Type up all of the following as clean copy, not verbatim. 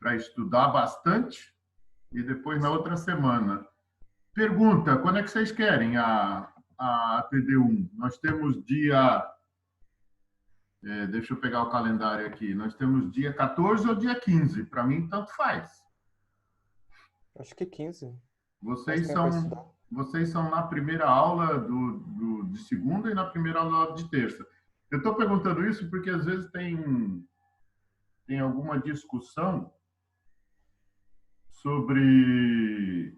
para estudar bastante e depois na outra semana. Pergunta, quando é que vocês querem a TD1? Nós temos dia... deixa eu pegar o calendário aqui. Nós temos dia 14 ou dia 15. Para mim, tanto faz. Acho que 15. Vocês são na primeira aula de segunda e na primeira aula de terça. Eu estou perguntando isso porque às vezes tem alguma discussão sobre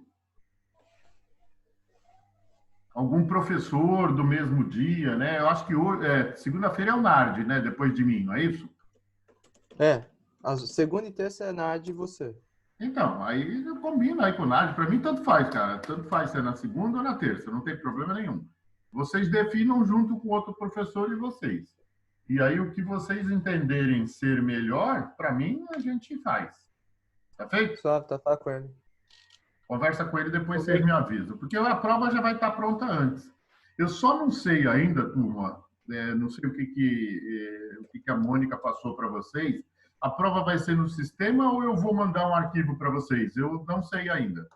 algum professor do mesmo dia, né? Eu acho que segunda-feira é o Nard, né? Depois de mim, não é isso? A segunda e terça é Nard e você. Então, aí eu combino aí com o Nard. Para mim, tanto faz, cara. Tanto faz se é na segunda ou na terça. Não tem problema nenhum. Vocês definam junto com outro professor e vocês. E aí, o que vocês entenderem ser melhor, para mim, a gente faz. Tá feito? Só, tá com ele. Conversa com ele, depois vocês me avisam. Porque a prova já vai estar pronta antes. Eu só não sei ainda, turma, não sei o que a Mônica passou para vocês. A prova vai ser no sistema ou eu vou mandar um arquivo para vocês? Eu não sei ainda.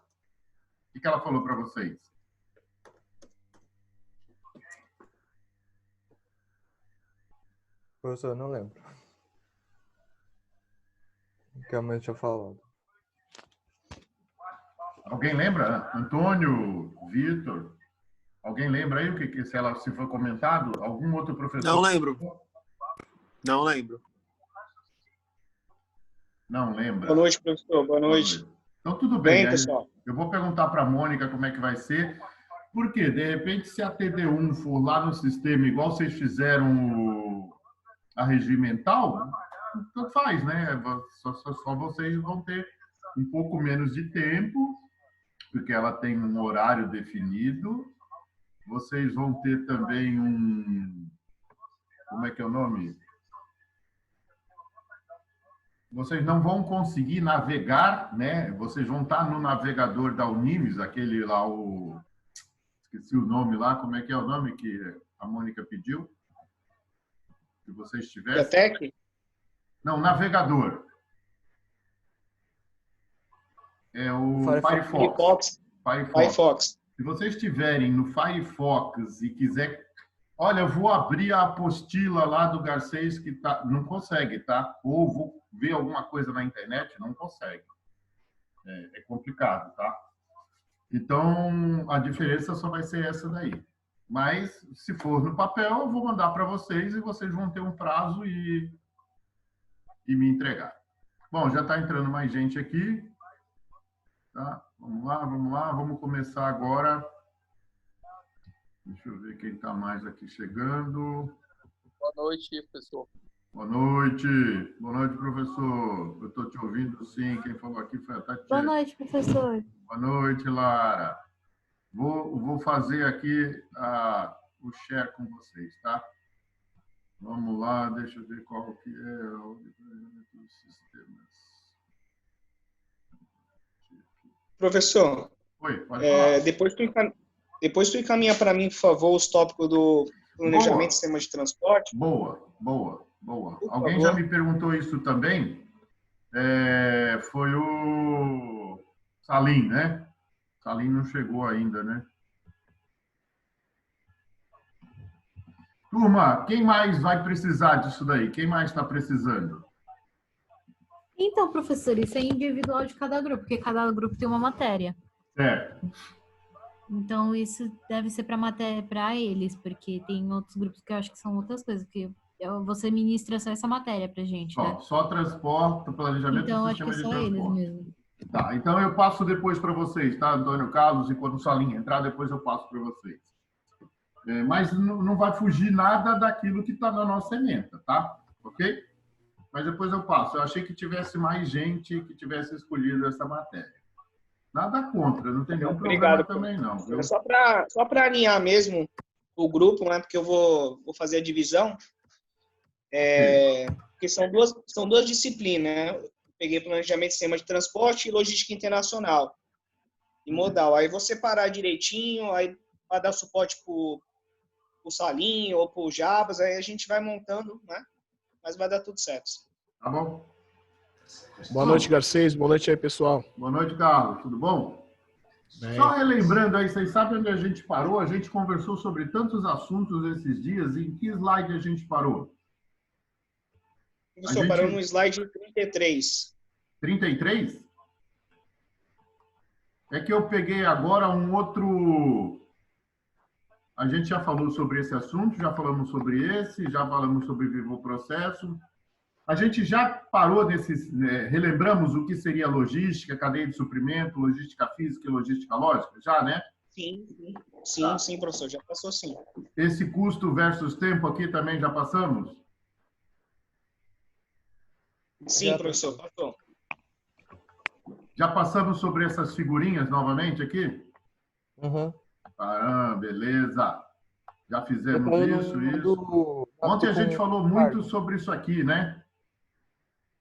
O que ela falou para vocês? Professor, eu não lembro. O que a mãe tinha falado. Alguém lembra? Antônio, Vitor? Alguém lembra aí se foi comentado? Algum outro professor? Não lembro. Não lembro. Não lembra? Boa noite, professor. Boa noite. Então, tudo bem. Pessoal. Eu vou perguntar para a Mônica como é que vai ser. Porque, de repente, se a TD1 for lá no sistema, igual vocês fizeram a regimental, tanto faz, né? Só vocês vão ter um pouco menos de tempo, porque ela tem um horário definido. Vocês vão ter também como é que é o nome? Vocês não vão conseguir navegar, né? Vocês vão estar no navegador da Unimes, aquele lá, esqueci o nome lá, como é que é o nome que a Mônica pediu? Se vocês tivessem... Biotech? Não, navegador. É o Firefox. Se vocês estiverem no Firefox e quiser... Olha, eu vou abrir a apostila lá do Garcês que tá... Não consegue, tá? Ou vou ver alguma coisa na internet, não consegue. É complicado, tá? Então, a diferença só vai ser essa daí. Mas, se for no papel, eu vou mandar para vocês e vocês vão ter um prazo e me entregar. Bom, já está entrando mais gente aqui. Tá? Vamos lá. Vamos começar agora. Deixa eu ver quem está mais aqui chegando. Boa noite, professor. Boa noite, professor. Eu estou te ouvindo, sim. Quem falou aqui foi a Tatiana. Boa noite, professor. Boa noite, Lara. Vou fazer aqui o share com vocês, tá? Vamos lá, deixa eu ver qual que é o sistemas. Professor, Oi, pode falar. depois tu encaminha para mim, por favor, os tópicos do planejamento de sistema de transporte. Boa. Alguém já me perguntou isso também. Foi o Salim, né? Salim não chegou ainda, né? Turma, quem mais vai precisar disso daí? Quem mais está precisando? Então, professor, isso é individual de cada grupo, porque cada grupo tem uma matéria. Certo. Então, isso deve ser para eles, porque tem outros grupos que eu acho que são outras coisas, que você ministra só essa matéria para gente, né? Só transporte, planejamento então, do sistema de transporte. Então, acho que é só eles mesmo. Tá, então eu passo depois para vocês, tá, Antônio Carlos? E quando o Salim entrar, depois eu passo para vocês. Mas não vai fugir nada daquilo que está na nossa ementa, tá? Ok? Mas depois eu passo. Eu achei que tivesse mais gente que tivesse escolhido essa matéria. Nada contra, não tem nenhum problema também, não. Viu? É só para alinhar mesmo o grupo, né? Porque eu vou fazer a divisão. Porque são duas disciplinas, né? Eu peguei planejamento de sistema de transporte e logística internacional e modal. Aí vou separar direitinho, aí vai dar suporte para o Salim ou para o Jabas, aí a gente vai montando, né? Mas vai dar tudo certo. Tá bom. Boa noite, Garcês. Boa noite aí, pessoal. Boa noite, Carlos. Tudo bom? Bem. Só relembrando aí, vocês sabem onde a gente parou? A gente conversou sobre tantos assuntos esses dias. Em que slide a gente parou? Professor, parou no slide 33. 33? É que eu peguei agora um outro... A gente já falou sobre esse assunto, já falamos sobre esse, já falamos sobre Vivo Processo. A gente já parou desses... relembramos o que seria logística, cadeia de suprimento, logística física e logística lógica? Já, né? Sim, professor, já passou sim. Esse custo versus tempo aqui também já passamos? Sim, professor, passou. Já passamos sobre essas figurinhas novamente aqui? Uhum. Ah, beleza. Já fizemos isso. Ontem a gente falou muito sobre isso aqui, né?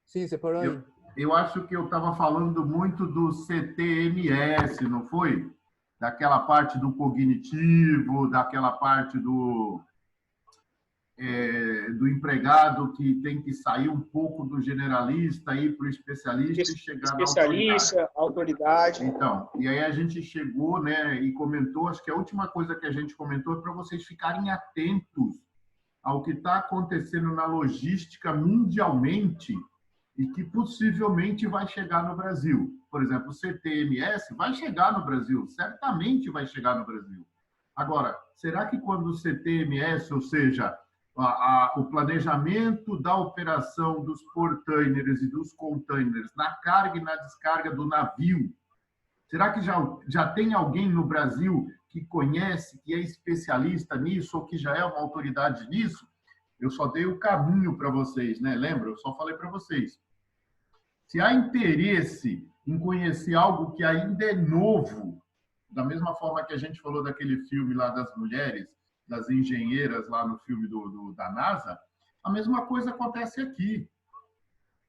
Sim, separou aí. Eu acho que eu estava falando muito do CTMS, não foi? Daquela parte do cognitivo, daquela parte do empregado que tem que sair um pouco do generalista, ir para o especialista e chegar na autoridade. Então, e aí a gente chegou, né, e comentou, acho que a última coisa que a gente comentou é para vocês ficarem atentos ao que está acontecendo na logística mundialmente e que possivelmente vai chegar no Brasil. Por exemplo, o CTMS vai chegar no Brasil, certamente vai chegar no Brasil. Agora, será que quando o CTMS, ou seja, o planejamento da operação dos portainers e dos containers na carga e na descarga do navio, será que já tem alguém no Brasil que conhece, que é especialista nisso ou que já é uma autoridade nisso? Eu só dei o caminho para vocês, né? Lembra? Eu só falei para vocês. Se há interesse em conhecer algo que ainda é novo, da mesma forma que a gente falou daquele filme lá das mulheres, das engenheiras lá no filme da NASA, a mesma coisa acontece aqui.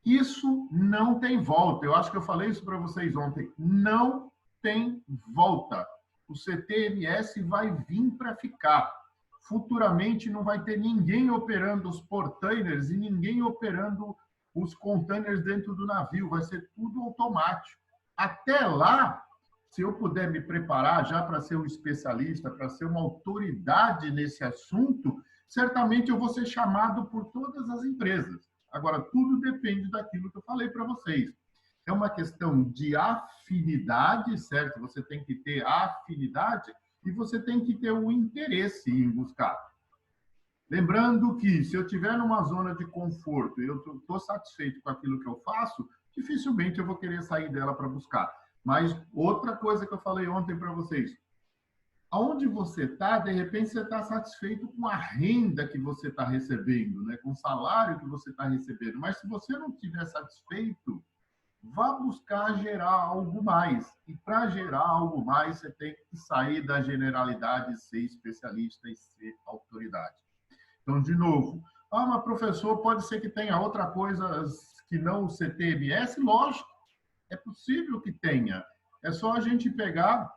Isso não tem volta. Eu acho que eu falei isso para vocês ontem. Não tem volta. O CTMS vai vir para ficar. Futuramente não vai ter ninguém operando os portainers e ninguém operando os containers dentro do navio. Vai ser tudo automático. Até lá, se eu puder me preparar já para ser um especialista, para ser uma autoridade nesse assunto, certamente eu vou ser chamado por todas as empresas. Agora, tudo depende daquilo que eu falei para vocês. É uma questão de afinidade, certo? Você tem que ter afinidade e você tem que ter o interesse em buscar. Lembrando que, se eu estiver numa zona de conforto e eu estou satisfeito com aquilo que eu faço, dificilmente eu vou querer sair dela para buscar. Mas outra coisa que eu falei ontem para vocês, aonde você está, de repente você está satisfeito com a renda que você está recebendo, né? Com o salário que você está recebendo. Mas se você não estiver satisfeito, vá buscar gerar algo mais. E para gerar algo mais, você tem que sair da generalidade, ser especialista e ser autoridade. Então, de novo, mas professor, pode ser que tenha outra coisa que não o CTMS? Lógico. É possível que tenha. É só a gente pegar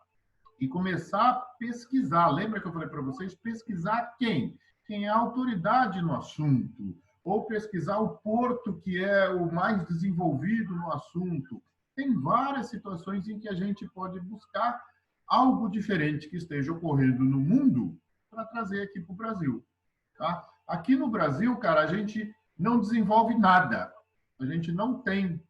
e começar a pesquisar. Lembra que eu falei para vocês? Pesquisar quem? Quem é a autoridade no assunto. Ou pesquisar o porto que é o mais desenvolvido no assunto. Tem várias situações em que a gente pode buscar algo diferente que esteja ocorrendo no mundo para trazer aqui para o Brasil. Tá? Aqui no Brasil, cara, a gente não desenvolve nada. A gente não tem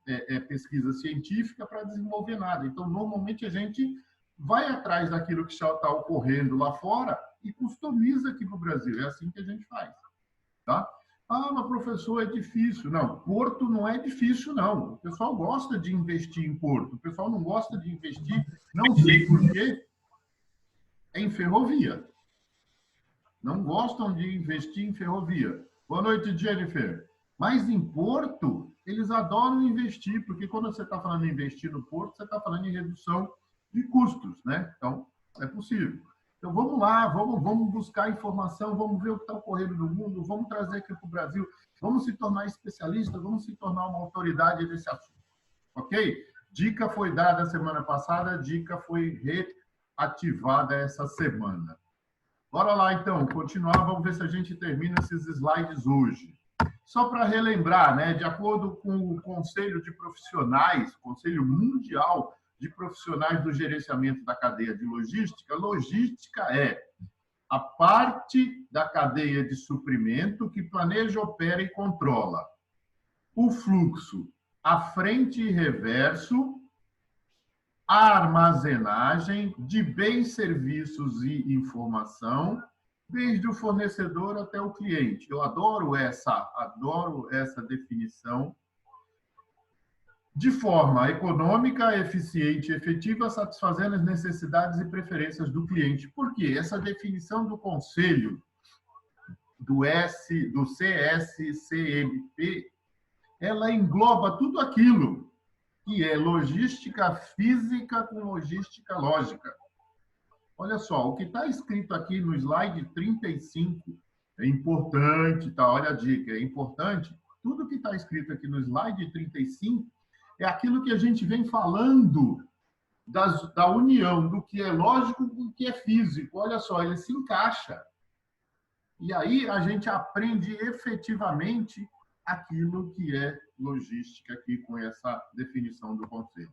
pesquisa científica para desenvolver nada. Então, normalmente, a gente vai atrás daquilo que já está ocorrendo lá fora e customiza aqui para o Brasil. É assim que a gente faz. Tá? Mas professor, é difícil. Não, porto não é difícil, não. O pessoal gosta de investir em porto. O pessoal não gosta de investir, não sei por quê, em ferrovia. Não gostam de investir em ferrovia. Boa noite, Jennifer. Mas em porto, eles adoram investir, porque quando você está falando em investir no porto, você está falando em redução de custos, né? Então, é possível. Então, vamos lá, vamos buscar informação, vamos ver o que está ocorrendo no mundo, vamos trazer aqui para o Brasil, vamos se tornar especialista, vamos se tornar uma autoridade nesse assunto. Ok? Dica foi dada semana passada, dica foi reativada essa semana. Bora lá, então, continuar, vamos ver se a gente termina esses slides hoje. Só para relembrar, né, de acordo com o Conselho de Profissionais, Conselho Mundial de Profissionais do Gerenciamento da Cadeia de Logística, logística é a parte da cadeia de suprimento que planeja, opera e controla o fluxo à frente e reverso, a armazenagem de bens, serviços e informação, desde o fornecedor até o cliente. Eu adoro essa definição. De forma econômica, eficiente e efetiva, satisfazendo as necessidades e preferências do cliente. Por quê? Essa definição do conselho do CSCMP, ela engloba tudo aquilo que é logística física com logística lógica. Olha só, o que está escrito aqui no slide 35 é importante, tá? Olha a dica, é importante. Tudo que está escrito aqui no slide 35 é aquilo que a gente vem falando da união do que é lógico com o que é físico. Olha só, ele se encaixa. E aí a gente aprende efetivamente aquilo que é logística aqui com essa definição do conceito.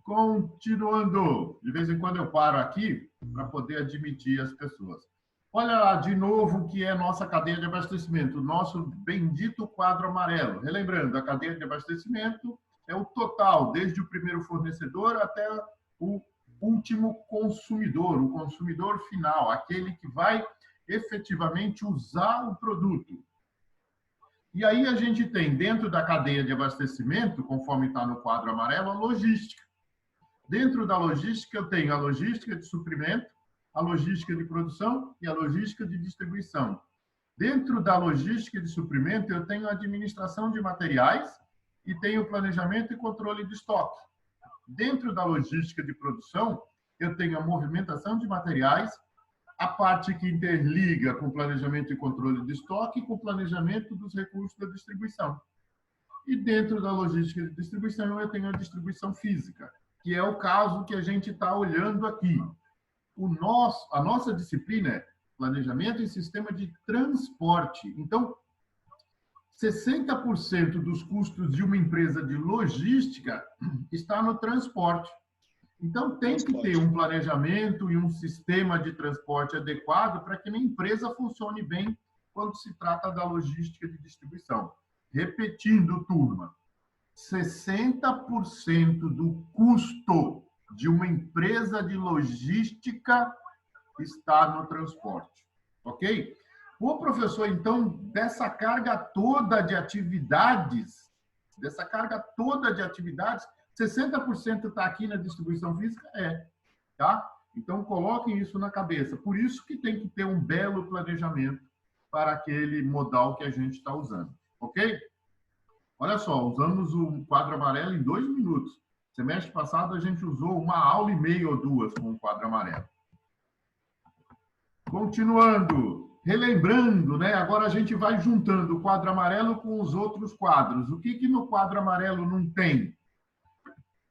Continuando, de vez em quando eu paro aqui para poder admitir as pessoas. Olha lá de novo o que é nossa cadeia de abastecimento, o nosso bendito quadro amarelo. Relembrando, a cadeia de abastecimento é o total, desde o primeiro fornecedor até o último consumidor, o consumidor final, aquele que vai efetivamente usar o produto. E aí a gente tem dentro da cadeia de abastecimento, conforme está no quadro amarelo, a logística. Dentro da logística eu tenho a logística de suprimento, a logística de produção e a logística de distribuição. Dentro da logística de suprimento, eu tenho a administração de materiais e tenho o planejamento e controle de estoque. Dentro da logística de produção, eu tenho a movimentação de materiais, a parte que interliga com o planejamento e controle de estoque e com o planejamento dos recursos da distribuição. E dentro da logística de distribuição, eu tenho a distribuição física, que é o caso que a gente está olhando aqui. A nossa disciplina é planejamento e sistema de transporte. Então, 60% dos custos de uma empresa de logística está no transporte. Então, tem que ter um planejamento e um sistema de transporte adequado para que a empresa funcione bem quando se trata da logística de distribuição. Repetindo, turma, 60% do custo de uma empresa de logística está no transporte, ok? O professor, então, dessa carga toda de atividades, 60% está aqui na distribuição física? Tá? Então, coloquem isso na cabeça. Por isso que tem que ter um belo planejamento para aquele modal que a gente está usando, ok? Olha só, usamos o quadro amarelo em 2 minutos. Semestre passado, a gente usou 1 aula e meia ou 2 com o quadro amarelo. Continuando, relembrando, né? Agora a gente vai juntando o quadro amarelo com os outros quadros. O que no quadro amarelo não tem?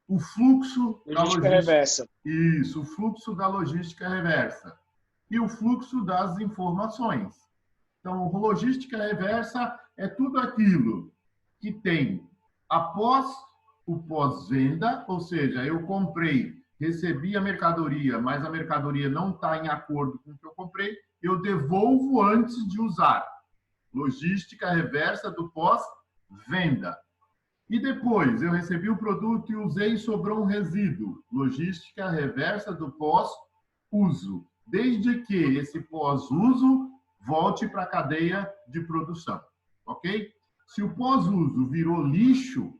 O fluxo da logística reversa. Isso, o fluxo da logística reversa. E o fluxo das informações. Então, logística reversa é tudo aquilo que tem após o pós-venda, ou seja, eu comprei, recebi a mercadoria, mas a mercadoria não está em acordo com o que eu comprei, eu devolvo antes de usar. Logística reversa do pós-venda. E depois, eu recebi o produto e usei e sobrou um resíduo. Logística reversa do pós-uso. Desde que esse pós-uso volte para a cadeia de produção. Ok? Se o pós-uso virou lixo,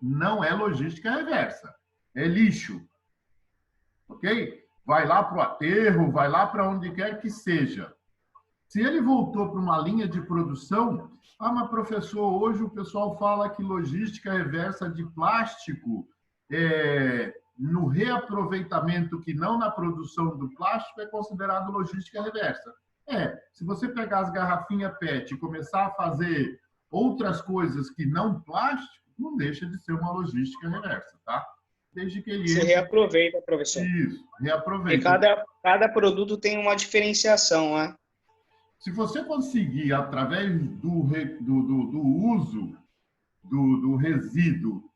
não é logística reversa. É lixo. Ok? Vai lá para o aterro, vai lá para onde quer que seja. Se ele voltou para uma linha de produção, mas professor, hoje o pessoal fala que logística reversa de plástico, no reaproveitamento, que não na produção do plástico, é considerado logística reversa. Se você pegar as garrafinhas PET e começar a fazer outras coisas que não plástico, não deixa de ser uma logística reversa, tá? Desde que ele Você reaproveita, professor. Isso, reaproveita. E cada produto tem uma diferenciação, né? Se você conseguir, através do uso do resíduo,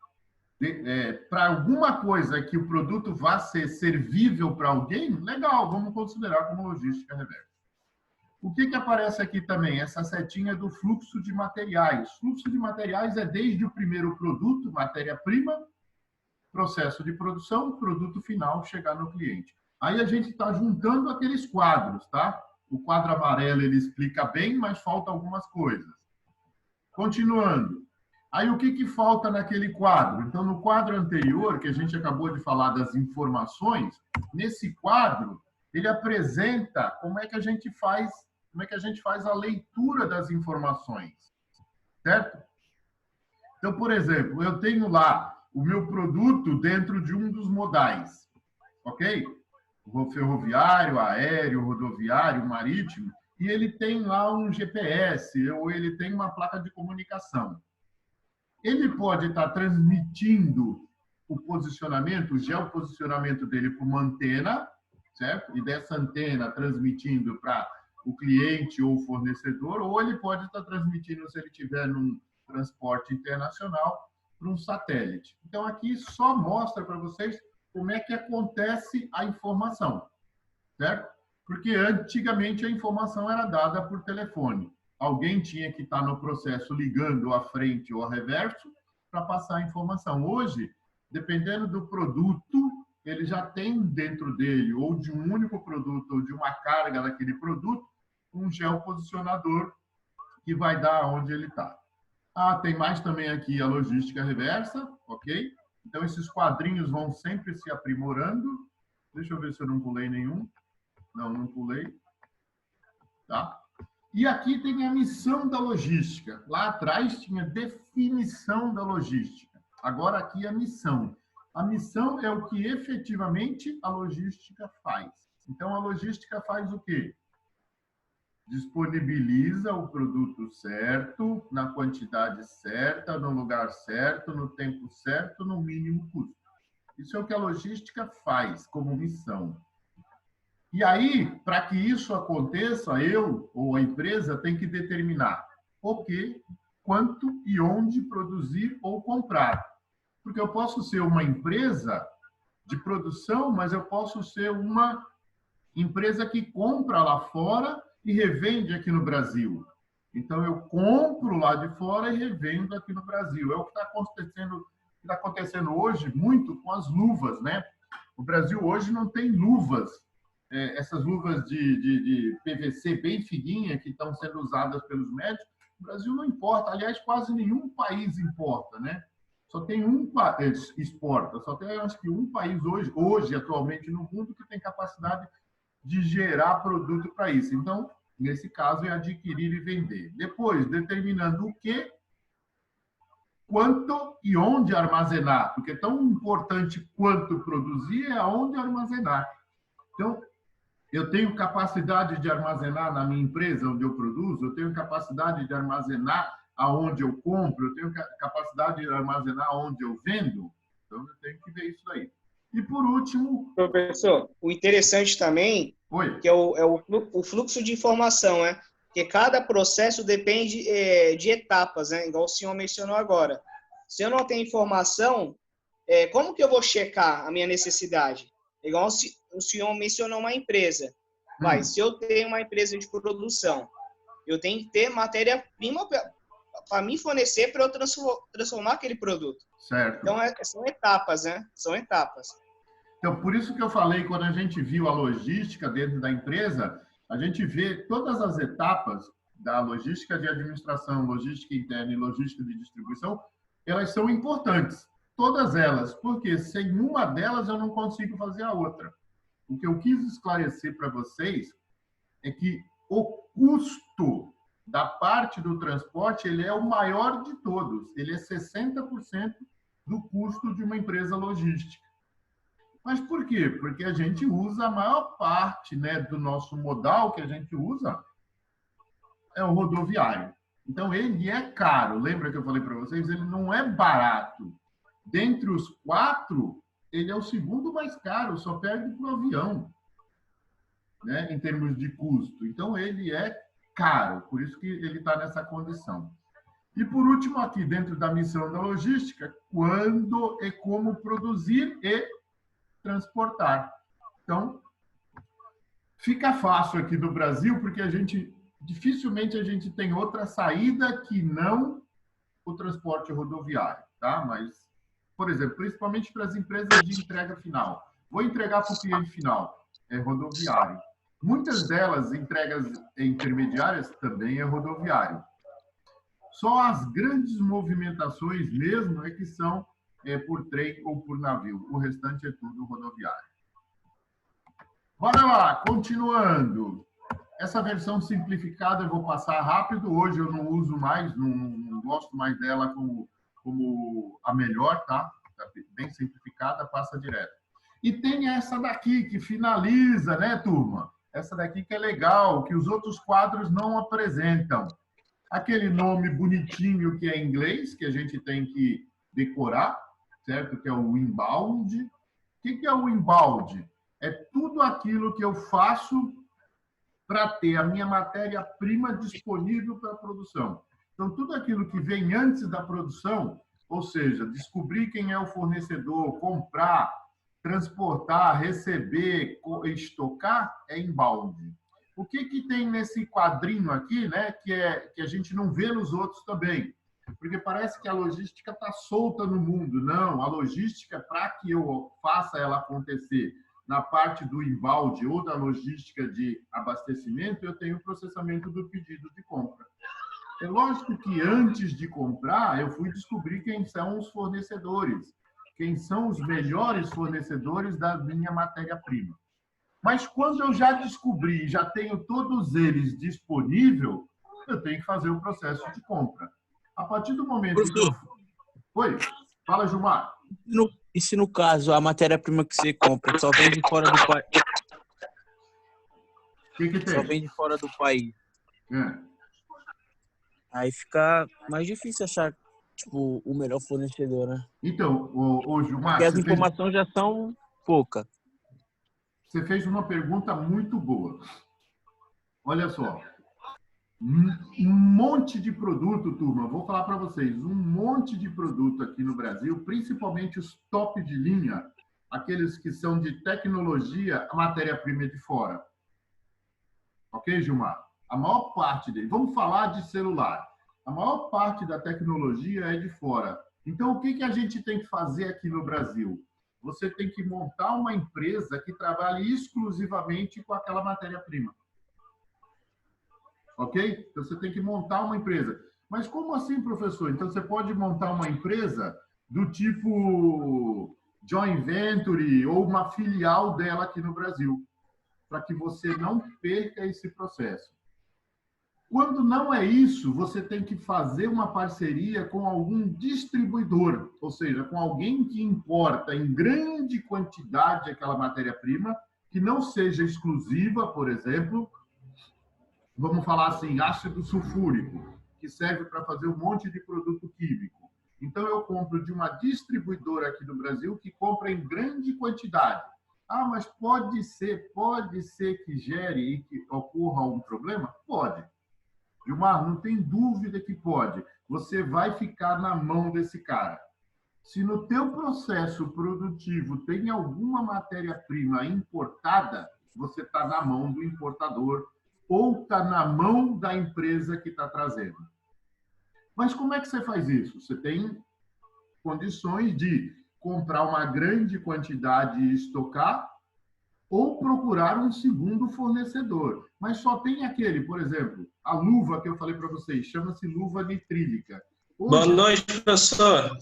para alguma coisa que o produto vá ser servível para alguém, legal, vamos considerar como logística reversa. O que aparece aqui também? Essa setinha do fluxo de materiais. Fluxo de materiais é desde o primeiro produto, matéria-prima, processo de produção, produto final, chegar no cliente. Aí a gente está juntando aqueles quadros, tá? O quadro amarelo ele explica bem, mas falta algumas coisas. Continuando. Aí o que falta naquele quadro? Então, no quadro anterior, que a gente acabou de falar das informações, nesse quadro, ele apresenta como é que a gente faz a leitura das informações, certo? Então, por exemplo, eu tenho lá o meu produto dentro de um dos modais, ok? O ferroviário, aéreo, rodoviário, marítimo, e ele tem lá um GPS, ou ele tem uma placa de comunicação. Ele pode estar transmitindo o posicionamento, o geoposicionamento dele para uma antena, certo? E dessa antena transmitindo para o cliente ou o fornecedor, ou ele pode estar transmitindo, se ele estiver num transporte internacional, para um satélite. Então, aqui só mostra para vocês como é que acontece a informação, certo? Porque antigamente a informação era dada por telefone. Alguém tinha que estar no processo ligando à frente ou a reverso para passar a informação. Hoje, dependendo do produto, ele já tem dentro dele, ou de um único produto, ou de uma carga daquele produto, um geoposicionador que vai dar onde ele está. Ah, tem mais também aqui a logística reversa, ok? Então, esses quadrinhos vão sempre se aprimorando. Deixa eu ver se eu não pulei nenhum. Não pulei. Tá? E aqui tem a missão da logística. Lá atrás tinha definição da logística. Agora aqui é a missão. A missão é o que efetivamente a logística faz. Então, a logística faz o quê? Disponibiliza o produto certo, na quantidade certa, no lugar certo, no tempo certo, no mínimo custo. Isso é o que a logística faz como missão. E aí, para que isso aconteça, eu ou a empresa tem que determinar o que, quanto e onde produzir ou comprar. Porque eu posso ser uma empresa de produção, mas eu posso ser uma empresa que compra lá fora e revende aqui no Brasil. Então, eu compro lá de fora e revendo aqui no Brasil. É o que está acontecendo hoje muito com as luvas, né? O Brasil hoje não tem luvas, essas luvas de PVC bem fininha que estão sendo usadas pelos médicos. O Brasil não importa. Aliás, quase nenhum país importa, né? Só tem um país exporta. Só tem, acho que, um país hoje, atualmente, no mundo que tem capacidade de gerar produto para isso. Então, nesse caso, é adquirir e vender. Depois, determinando o que, quanto e onde armazenar. Porque tão importante quanto produzir é aonde armazenar. Então, eu tenho capacidade de armazenar na minha empresa onde eu produzo, eu tenho capacidade de armazenar aonde eu compro, eu tenho capacidade de armazenar onde eu vendo. Então, eu tenho que ver isso daí. E, por último... Professor, o interessante também que é o fluxo de informação, né? Porque cada processo depende de etapas, né? Igual o senhor mencionou agora. Se eu não tenho informação, como que eu vou checar a minha necessidade? Igual o senhor mencionou uma empresa. Mas se eu tenho uma empresa de produção, eu tenho que ter matéria-prima para me fornecer para eu transformar aquele produto. Certo. Então, são etapas, né? São etapas. Então, por isso que eu falei, quando a gente viu a logística dentro da empresa, a gente vê todas as etapas da logística de administração, logística interna e logística de distribuição, elas são importantes. Todas elas, porque sem uma delas eu não consigo fazer a outra. O que eu quis esclarecer para vocês é que o custo da parte do transporte ele é o maior de todos. Ele é 60% do custo de uma empresa logística. Mas por quê? Porque a gente usa a maior parte, né, do nosso modal que a gente usa é o rodoviário. Então, ele é caro. Lembra que eu falei para vocês? Ele não é barato. Dentre os 4, ele é o segundo mais caro, só perde para o avião, né, em termos de custo. Então, ele é caro, por isso que ele está nessa condição. E, por último, aqui dentro da missão da logística, quando e como produzir e transportar. Então, fica fácil aqui no Brasil, porque dificilmente a gente tem outra saída que não o transporte rodoviário, tá? Mas, por exemplo, principalmente para as empresas de entrega final. Vou entregar para o cliente final, é rodoviário. Muitas delas, entregas intermediárias, também é rodoviário. Só as grandes movimentações mesmo é que são por trem ou por navio. O restante é tudo rodoviário. Bora lá, continuando. Essa versão simplificada eu vou passar rápido. Hoje eu não uso mais, não gosto mais dela como a melhor, tá? Tá bem simplificada, passa direto. E tem essa daqui que finaliza, né, turma? Essa daqui que é legal, que os outros quadros não apresentam. Aquele nome bonitinho que é em inglês, que a gente tem que decorar, certo? Que é o inbound. O que é o inbound? É tudo aquilo que eu faço para ter a minha matéria-prima disponível para a produção. Então, tudo aquilo que vem antes da produção, ou seja, descobrir quem é o fornecedor, comprar, transportar, receber, estocar, é inbound. O que tem nesse quadrinho aqui, né, que a gente não vê nos outros também? Porque parece que a logística está solta no mundo. Não, a logística, para que eu faça ela acontecer na parte do inbound ou da logística de abastecimento, eu tenho o processamento do pedido de compra. É lógico que antes de comprar, eu fui descobrir quem são os fornecedores, quem são os melhores fornecedores da minha matéria-prima. Mas quando eu já descobri, já tenho todos eles disponível, eu tenho que fazer o processo de compra. A partir do momento que eu... Oi, fala, Gilmar. E se no caso a matéria-prima que você compra só vem de fora do país? O que tem? Só vem de fora do país. Aí fica mais difícil achar, tipo, o melhor fornecedor, né? Então, o Gilmar... Porque as informações já são poucas. Você fez uma pergunta muito boa. Olha só. Um monte de produto, turma. Vou falar para vocês. Um monte de produto aqui no Brasil, principalmente os top de linha, aqueles que são de tecnologia, a matéria-prima é de fora. Ok, Gilmar? A maior parte dele. Vamos falar de celular. A maior parte da tecnologia é de fora. Então, o que a gente tem que fazer aqui no Brasil? Você tem que montar uma empresa que trabalhe exclusivamente com aquela matéria-prima. Ok? Então, você tem que montar uma empresa. Mas como assim, professor? Então, você pode montar uma empresa do tipo joint venture ou uma filial dela aqui no Brasil, para que você não perca esse processo. Quando não é isso, você tem que fazer uma parceria com algum distribuidor, ou seja, com alguém que importa em grande quantidade aquela matéria-prima, que não seja exclusiva, por exemplo, vamos falar assim, ácido sulfúrico, que serve para fazer um monte de produto químico. Então, eu compro de uma distribuidora aqui no Brasil que compra em grande quantidade. Ah, mas pode ser que gere e que ocorra um problema? Pode. Gilmar, não tem dúvida que pode. Você vai ficar na mão desse cara. Se no teu processo produtivo tem alguma matéria-prima importada, você está na mão do importador ou está na mão da empresa que está trazendo. Mas como é que você faz isso? Você tem condições de comprar uma grande quantidade e estocar ou procurar um segundo fornecedor. Mas só tem aquele, por exemplo, a luva que eu falei para vocês, chama-se luva nitrílica. Hoje... Boa noite, professor.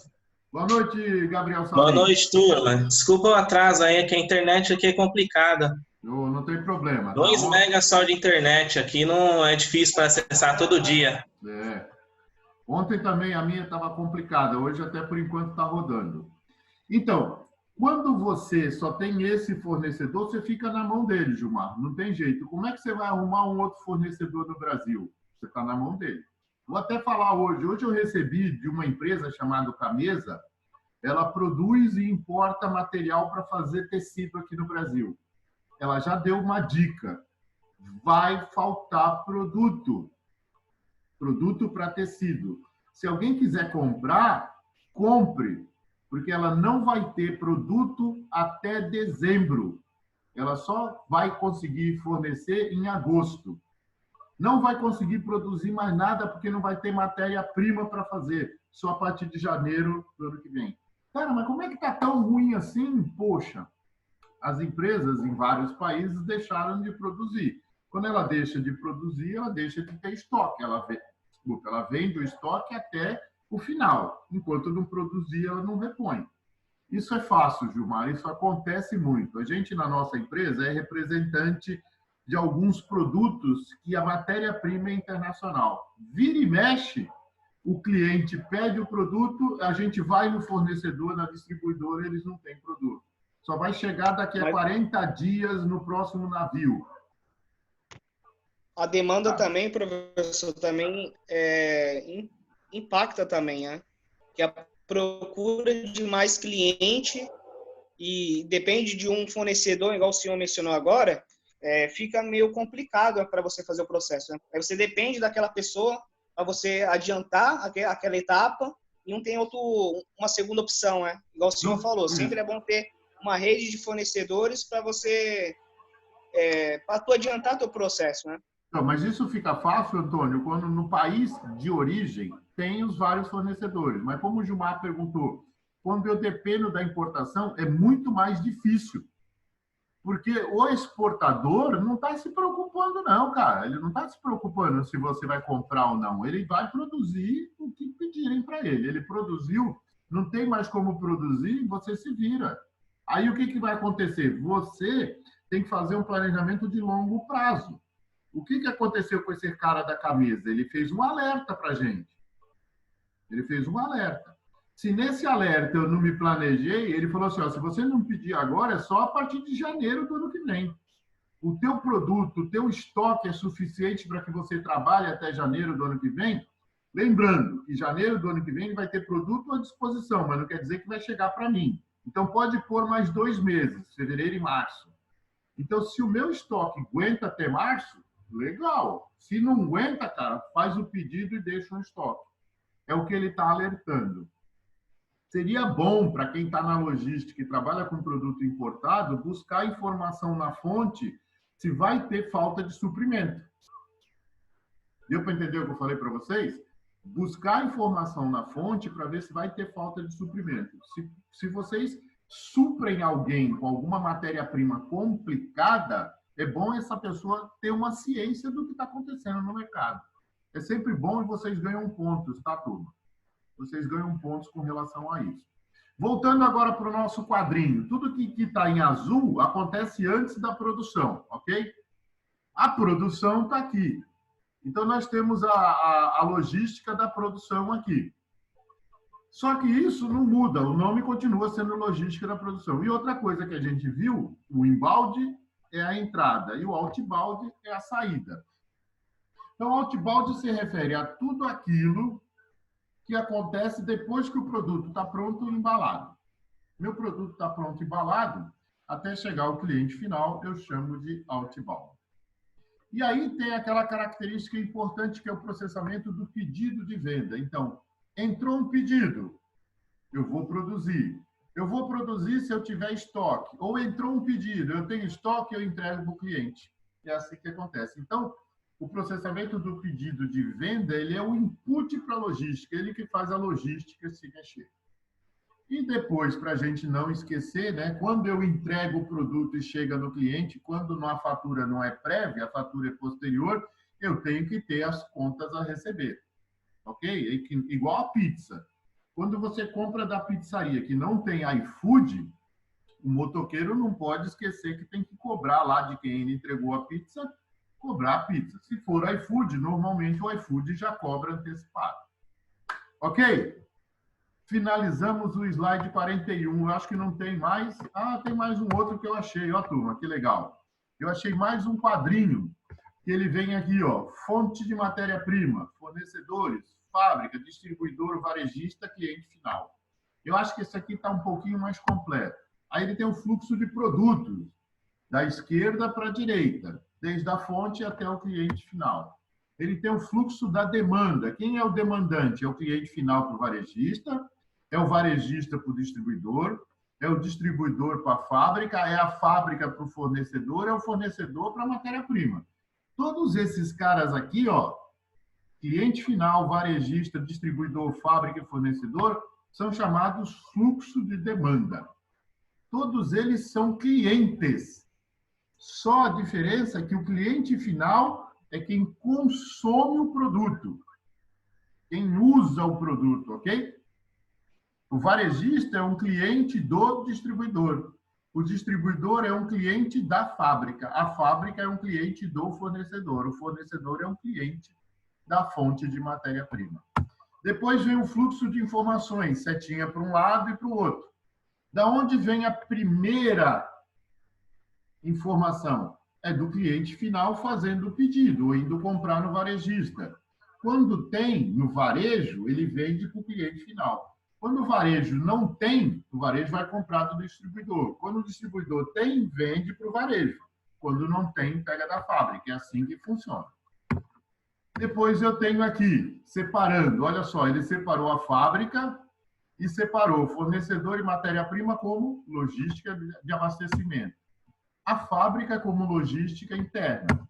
Boa noite, Gabriel Salem. Boa noite, turma. Desculpa o atraso aí, que a internet aqui é complicada. Não tem problema. 2 megas só de internet aqui, não é difícil para acessar todo dia. Ontem também a minha estava complicada, hoje até por enquanto está rodando. Então, quando você só tem esse fornecedor, você fica na mão dele, Gilmar. Não tem jeito. Como é que você vai arrumar um outro fornecedor no Brasil? Você está na mão dele. Vou até falar hoje. Hoje eu recebi de uma empresa chamada Camesa. Ela produz e importa material para fazer tecido aqui no Brasil. Ela já deu uma dica. vai faltar produto. Produto para tecido. Se alguém quiser comprar, compre, porque ela não vai ter produto até dezembro. Ela só vai conseguir fornecer em agosto. Não vai conseguir produzir mais nada porque não vai ter matéria-prima para fazer, só a partir de janeiro do ano que vem. Cara, mas como é que está tão ruim assim? Poxa, as empresas em vários países deixaram de produzir. Quando ela deixa de produzir, ela deixa de ter estoque. Ela vende o estoque até o final. Enquanto não produzir, ela não repõe. Isso é fácil, Gilmar, isso acontece muito. A gente, na nossa empresa, é representante de alguns produtos que a matéria-prima é internacional. Vira e mexe, o cliente pede o produto, a gente vai no fornecedor, na distribuidora, eles não têm produto. Só vai chegar daqui a 40 dias no próximo navio. A demanda também, professor, também impacta também, né? Que a procura de mais cliente e depende de um fornecedor, igual o senhor mencionou agora, fica meio complicado para você fazer o processo, né? Aí você depende daquela pessoa para você adiantar aquela etapa e não tem uma segunda opção, né? Igual o senhor falou, sempre é bom ter uma rede de fornecedores para você para tu adiantar teu processo, né? Não, mas isso fica fácil, Antônio, quando no país de origem tem os vários fornecedores. Mas como o Gilmar perguntou, quando eu dependo da importação, é muito mais difícil. Porque o exportador não está se preocupando, não, cara. Ele não está se preocupando se você vai comprar ou não. Ele vai produzir o que pedirem para ele. Ele produziu, não tem mais como produzir, você se vira. Aí o que vai acontecer? Você tem que fazer um planejamento de longo prazo. O que aconteceu com esse cara da camisa? Ele fez um alerta para a gente. Ele fez um alerta. Se nesse alerta eu não me planejei, ele falou assim, ó, se você não pedir agora, é só a partir de janeiro do ano que vem. O teu produto, o teu estoque é suficiente para que você trabalhe até janeiro do ano que vem? Lembrando que janeiro do ano que vem vai ter produto à disposição, mas não quer dizer que vai chegar para mim. Então, pode pôr mais 2 meses, fevereiro e março. Então, se o meu estoque aguenta até março, legal. Se não aguenta, cara, faz o pedido e deixa um estoque. É o que ele está alertando. Seria bom para quem está na logística e trabalha com produto importado buscar informação na fonte se vai ter falta de suprimento. Deu para entender o que eu falei para vocês? Buscar informação na fonte para ver se vai ter falta de suprimento. Se vocês suprem alguém com alguma matéria-prima complicada, é bom essa pessoa ter uma ciência do que está acontecendo no mercado. É sempre bom e vocês ganham pontos, tá, turma? Vocês ganham pontos com relação a isso. Voltando agora para o nosso quadrinho. Tudo que está em azul acontece antes da produção, ok? A produção está aqui. Então, nós temos a logística da produção aqui. Só que isso não muda, o nome continua sendo logística da produção. E outra coisa que a gente viu, o inbound é a entrada e o outbound é a saída. Então, outbound se refere a tudo aquilo que acontece depois que o produto está pronto e embalado. Meu produto está pronto e embalado, até chegar ao cliente final, eu chamo de outbound. E aí tem aquela característica importante que é o processamento do pedido de venda. Então, entrou um pedido, eu vou produzir. Eu vou produzir se eu tiver estoque. Ou entrou um pedido, eu tenho estoque, eu entrego para o cliente. É assim que acontece. Então, o processamento do pedido de venda, ele é o input para a logística, ele que faz a logística se mexer. E depois, para a gente não esquecer, né, quando eu entrego o produto e chega no cliente, quando a fatura não é prévia, a fatura é posterior, eu tenho que ter as contas a receber. Ok? Igual a pizza. Quando você compra da pizzaria que não tem iFood, o motoqueiro não pode esquecer que tem que cobrar lá de quem ele entregou a pizza, cobrar a pizza. Se for iFood, normalmente o iFood já cobra antecipado. Ok? Finalizamos o slide 41. Eu acho que não tem mais. Ah, tem mais um outro que eu achei. Ó, turma, que legal. Eu achei mais um quadrinho que ele vem aqui, ó. Fonte de matéria-prima, fornecedores, fábrica, distribuidor, varejista, cliente final. Eu acho que esse aqui está um pouquinho mais completo. Aí ele tem o fluxo de produtos, da esquerda para a direita. desde a fonte até o cliente final. Ele tem o fluxo da demanda. Quem é o demandante? É o cliente final para o varejista, é o varejista para o distribuidor, é o distribuidor para a fábrica, é a fábrica para o fornecedor, é o fornecedor para a matéria-prima. Todos esses caras aqui, ó, cliente final, varejista, distribuidor, fábrica e fornecedor, são chamados fluxo de demanda. Todos eles são clientes. Só a diferença é que o cliente final é quem consome o produto, quem usa o produto, ok? O varejista é um cliente do distribuidor. O distribuidor é um cliente da fábrica. A fábrica é um cliente do fornecedor. O fornecedor é um cliente da fonte de matéria-prima. Depois vem o fluxo de informações, setinha para um lado e para o outro. Da onde vem a primeira informação? É do cliente final fazendo o pedido, ou indo comprar no varejista. Quando tem no varejo, ele vende para o cliente final. Quando o varejo não tem, o varejo vai comprar do distribuidor. Quando o distribuidor tem, vende para o varejo. Quando não tem, pega da fábrica. É assim que funciona. Depois eu tenho aqui, separando, olha só, ele separou a fábrica e separou fornecedor e matéria-prima como logística de abastecimento. A fábrica como logística interna.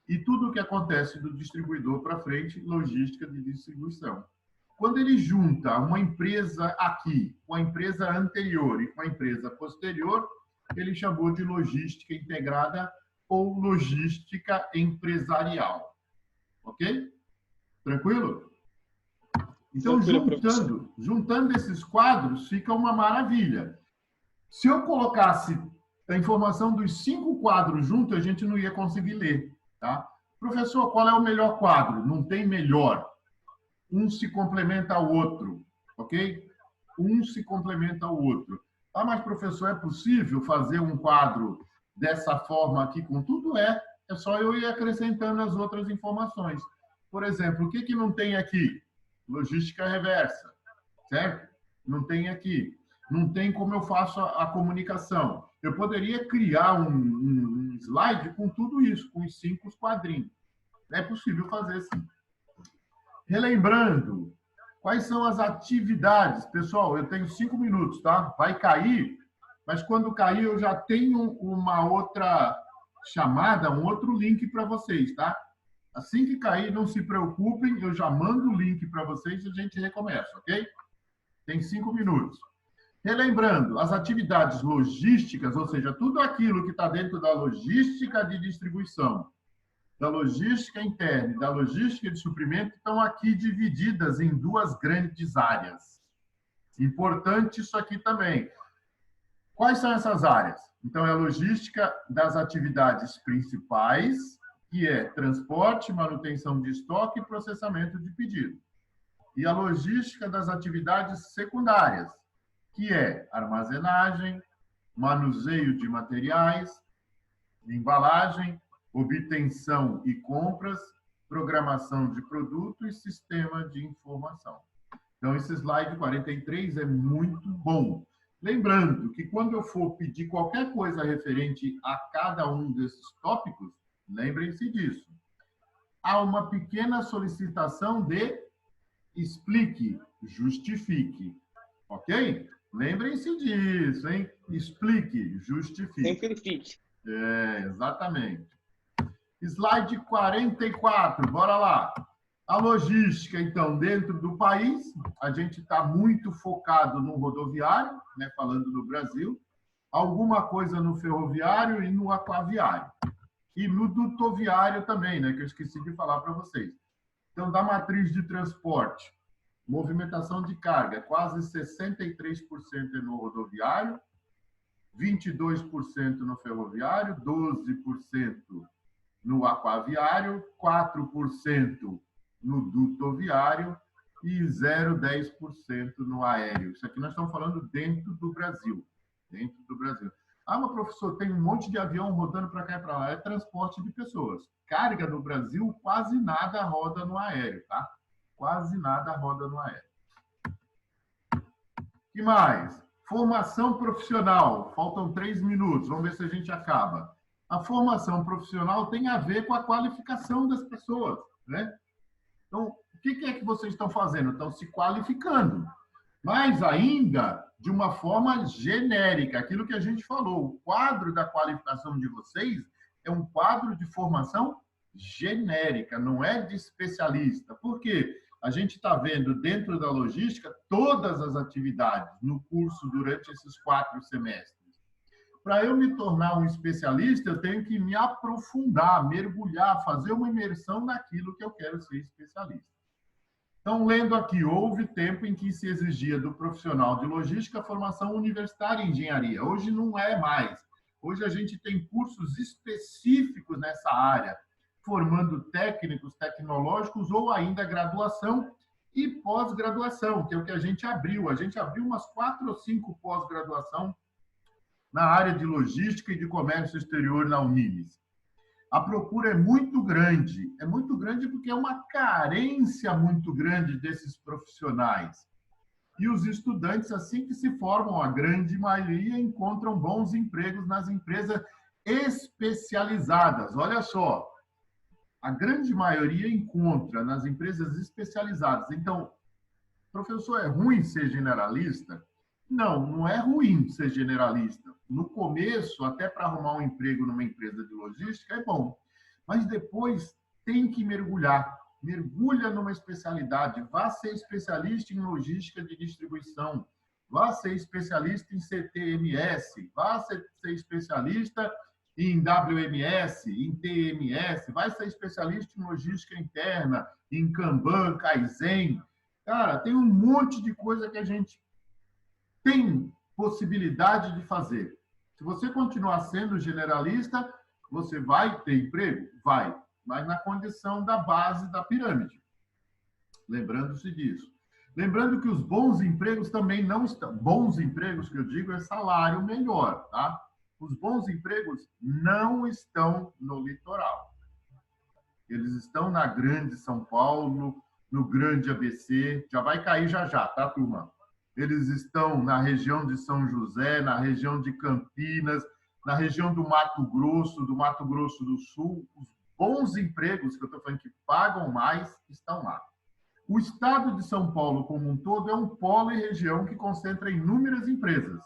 E tudo o que acontece do distribuidor para frente, logística de distribuição. Quando ele junta uma empresa aqui com a empresa anterior e com a empresa posterior, ele chamou de logística integrada ou logística empresarial. Ok? Tranquilo? Então, juntando esses quadros, fica uma maravilha. Se eu colocasse a informação dos 5 quadros juntos, a gente não ia conseguir ler. Tá? Professor, qual é o melhor quadro? Não tem melhor. Um se complementa ao outro, ok? Um se complementa ao outro. Ah, mas professor, é possível fazer um quadro dessa forma aqui com tudo? É só eu ir acrescentando as outras informações. Por exemplo, o que não tem aqui? Logística reversa, certo? Não tem aqui. Não tem como eu faço a comunicação. Eu poderia criar um slide com tudo isso, com os 5 quadrinhos. É possível fazer sim. Relembrando, quais são as atividades? Pessoal, eu tenho 5 minutos, tá? Vai cair, mas quando cair eu já tenho uma outra chamada, um outro link para vocês, tá? Assim que cair, não se preocupem, eu já mando o link para vocês e a gente recomeça, ok? Tem 5 minutos. Relembrando, as atividades logísticas, ou seja, tudo aquilo que está dentro da logística de distribuição, da logística interna e da logística de suprimento estão aqui divididas em 2 grandes áreas. Importante isso aqui também. Quais são essas áreas? Então, é a logística das atividades principais, que é transporte, manutenção de estoque e processamento de pedido. E a logística das atividades secundárias, que é armazenagem, manuseio de materiais, embalagem, obtenção e compras, programação de produto e sistema de informação. Então, esse slide 43 é muito bom. Lembrando que quando eu for pedir qualquer coisa referente a cada um desses tópicos, lembrem-se disso. Há uma pequena solicitação de explique, justifique. Ok? Lembrem-se disso, hein? Explique, justifique. Simplifique. Exatamente. Slide 44, bora lá. A logística, então, dentro do país, a gente está muito focado no rodoviário, né, falando do Brasil, alguma coisa no ferroviário e no aquaviário. E no dutoviário também, né, que eu esqueci de falar para vocês. Então, da matriz de transporte, movimentação de carga, quase 63% no rodoviário, 22% no ferroviário, 12% no aquaviário, 4% no dutoviário e 0,10% no aéreo. Isso aqui nós estamos falando dentro do Brasil. Dentro do Brasil. Ah, mas professor, tem um monte de avião rodando para cá e para lá. É transporte de pessoas. Carga no Brasil, quase nada roda no aéreo, tá? Quase nada roda no aéreo. O que mais? Formação profissional. Faltam 3 minutos. Vamos ver se a gente acaba. A formação profissional tem a ver com a qualificação das pessoas, né? Então, o que é que vocês estão fazendo? Estão se qualificando, mas ainda de uma forma genérica. Aquilo que a gente falou, o quadro da qualificação de vocês é um quadro de formação genérica, não é de especialista. Por quê? A gente está vendo dentro da logística todas as atividades no curso durante esses 4 semestres. Para eu me tornar um especialista, eu tenho que me aprofundar, mergulhar, fazer uma imersão naquilo que eu quero ser especialista. Então, lendo aqui, houve tempo em que se exigia do profissional de logística formação universitária em engenharia. Hoje não é mais. Hoje a gente tem cursos específicos nessa área, formando técnicos tecnológicos ou ainda graduação e pós-graduação, que é o que a gente abriu. A gente abriu umas 4 ou 5 pós-graduação na área de logística e de comércio exterior na Unimes. A procura é muito grande porque é uma carência muito grande desses profissionais. E os estudantes, assim que se formam, a grande maioria encontram bons empregos nas empresas especializadas. Olha só, a grande maioria encontra nas empresas especializadas. Então, professor, é ruim ser generalista? Não, não é ruim ser generalista. No começo, até para arrumar um emprego numa empresa de logística, é bom. Mas depois tem que mergulhar. Mergulha numa especialidade. Vá ser especialista em logística de distribuição. Vá ser especialista em CTMS. Vá ser especialista em WMS, em TMS. Vai ser especialista em logística interna, em Kanban, Kaizen. Cara, tem um monte de coisa que a gente tem possibilidade de fazer. Se você continuar sendo generalista, você vai ter emprego? Vai, mas na condição da base da pirâmide. Lembrando-se disso. Lembrando que os bons empregos também não estão... Bons empregos, que eu digo, é salário melhor, tá? Os bons empregos não estão no litoral. Eles estão na grande São Paulo, no grande ABC. Já vai cair já, tá, turma? Eles estão na região de São José, na região de Campinas, na região do Mato Grosso do Sul. Os bons empregos, que eu estou falando que pagam mais, estão lá. O estado de São Paulo, como um todo, é um polo e região que concentra inúmeras empresas,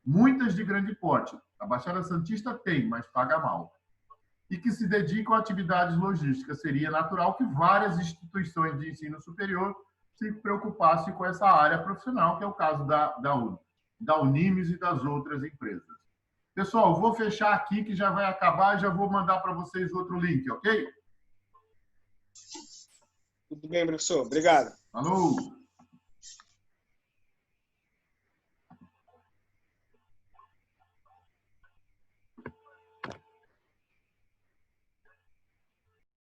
muitas de grande porte. A Baixada Santista tem, mas paga mal. E que se dedicam a atividades logísticas. Seria natural que várias instituições de ensino superior se preocupasse com essa área profissional, que é o caso da Unimes e das outras empresas. Pessoal, vou fechar aqui, que já vai acabar, e já vou mandar para vocês outro link, ok? Tudo bem, professor. Obrigado. Falou!